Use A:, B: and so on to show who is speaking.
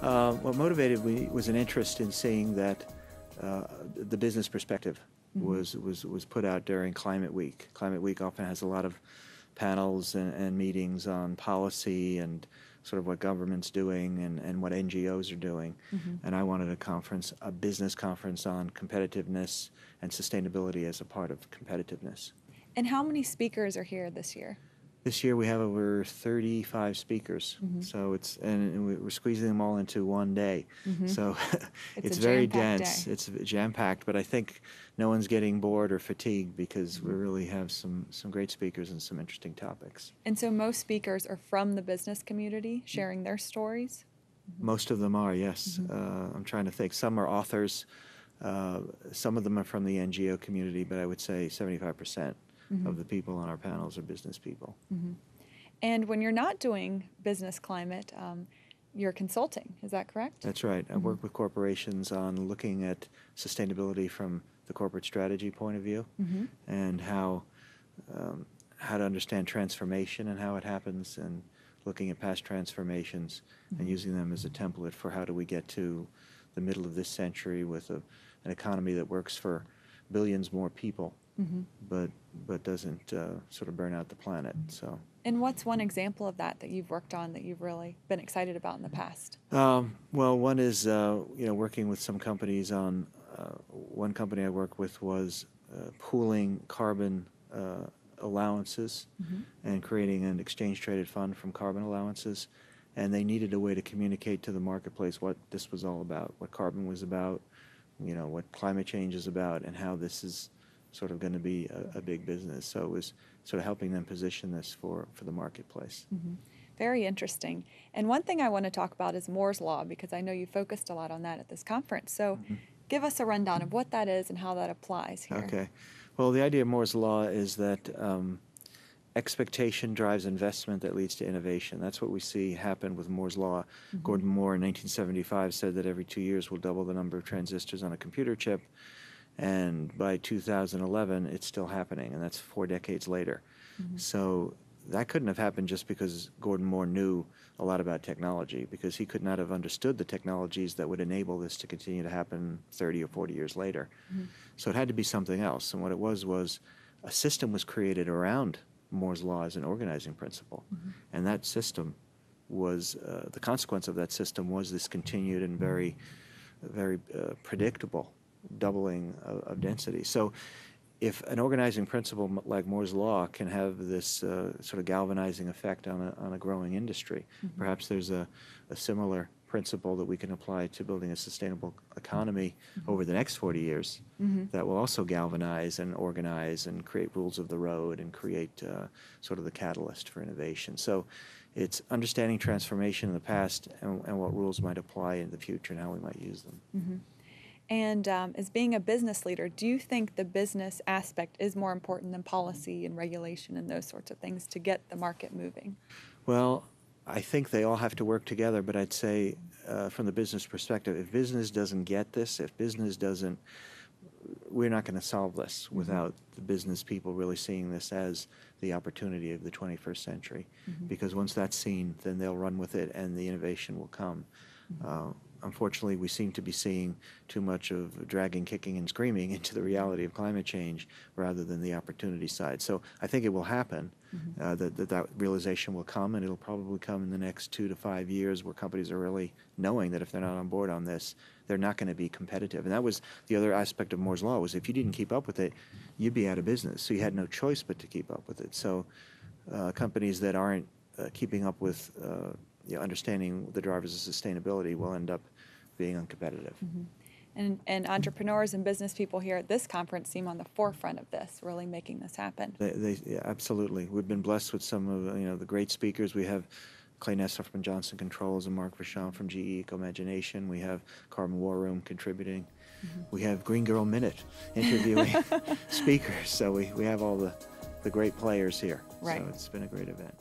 A: What motivated me was an interest in seeing that the business perspective was put out during Climate Week. Climate Week often has a lot of panels and meetings on policy and sort of what government's doing and what NGOs are doing. And I wanted a business conference on competitiveness and sustainability as a part of competitiveness.
B: And how many speakers are here this year?
A: This year we have over 35 speakers, so and we're squeezing them all into one day. So it's very dense.
B: Day.
A: It's jam-packed, but I think no one's getting bored or fatigued because we really have some great speakers and some interesting topics.
B: And so most speakers are from the business community sharing their stories?
A: Most of them are, yes. I'm trying to think. Some are authors. Some of them are from the NGO community, but I would say 75%. Of the people on our panels are business people.
B: And when you're not doing business climate, you're consulting, is that correct?
A: That's right. I work with corporations on looking at sustainability from the corporate strategy point of view and how to understand transformation and how it happens, and looking at past transformations and using them as a template for how do we get to the middle of this century with an economy that works for billions more people. But doesn't sort of burn out the planet. So.
B: And what's one example of that you've worked on that you've really been excited about in the past?
A: Well, one is working with some companies on. One company I worked with was pooling carbon allowances and creating an exchange-traded fund from carbon allowances, and they needed a way to communicate to the marketplace what this was all about, what carbon was about, what climate change is about, and how this is sort of going to be a big business. So it was sort of helping them position this for the marketplace.
B: Very interesting. And one thing I want to talk about is Moore's Law, because I know you focused a lot on that at this conference. So give us a rundown of what that is and how that applies here.
A: Okay. Well, the idea of Moore's Law is that expectation drives investment that leads to innovation. That's what we see happen with Moore's Law. Gordon Moore in 1975 said that every 2 years we'll double the number of transistors on a computer chip. And by 2011, it's still happening, and that's 4 decades later. So that couldn't have happened just because Gordon Moore knew a lot about technology, because he could not have understood the technologies that would enable this to continue to happen 30 or 40 years later. So it had to be something else, and what it was a system was created around Moore's Law as an organizing principle, and that system was, the consequence of that system was this continued and very predictable doubling of density. So if an organizing principle like Moore's Law can have this sort of galvanizing effect on a growing industry, perhaps there's a similar principle that we can apply to building a sustainable economy over the next 40 years that will also galvanize and organize and create rules of the road and create sort of the catalyst for innovation. So it's understanding transformation in the past and what rules might apply in the future and how we might use them.
B: And as being a business leader, do you think the business aspect is more important than policy and regulation and those sorts of things to get the market moving?
A: Well, I think they all have to work together, but I'd say from the business perspective, if business doesn't get this, we're not going to solve this without the business people really seeing this as the opportunity of the 21st century. Because once that's seen, then they'll run with it and the innovation will come. Unfortunately, we seem to be seeing too much of dragging, kicking, and screaming into the reality of climate change rather than the opportunity side. So I think it will happen, that realization will come, and it'll probably come in the next 2 to 5 years where companies are really knowing that if they're not on board on this, they're not going to be competitive. And that was the other aspect of Moore's Law, was if you didn't keep up with it, you'd be out of business. So you had no choice but to keep up with it. So companies that aren't keeping up with understanding the drivers of sustainability will end up being uncompetitive.
B: And entrepreneurs and business people here at this conference seem on the forefront of this, really making this happen.
A: Yeah, absolutely. We've been blessed with some of the great speakers. We have Clay Nessler from Johnson Controls and Mark Vachon from GE Eco-Imagination. We have Carbon War Room contributing. We have Green Girl Minute interviewing speakers. So we have all the great players here.
B: Right.
A: So it's been a great event.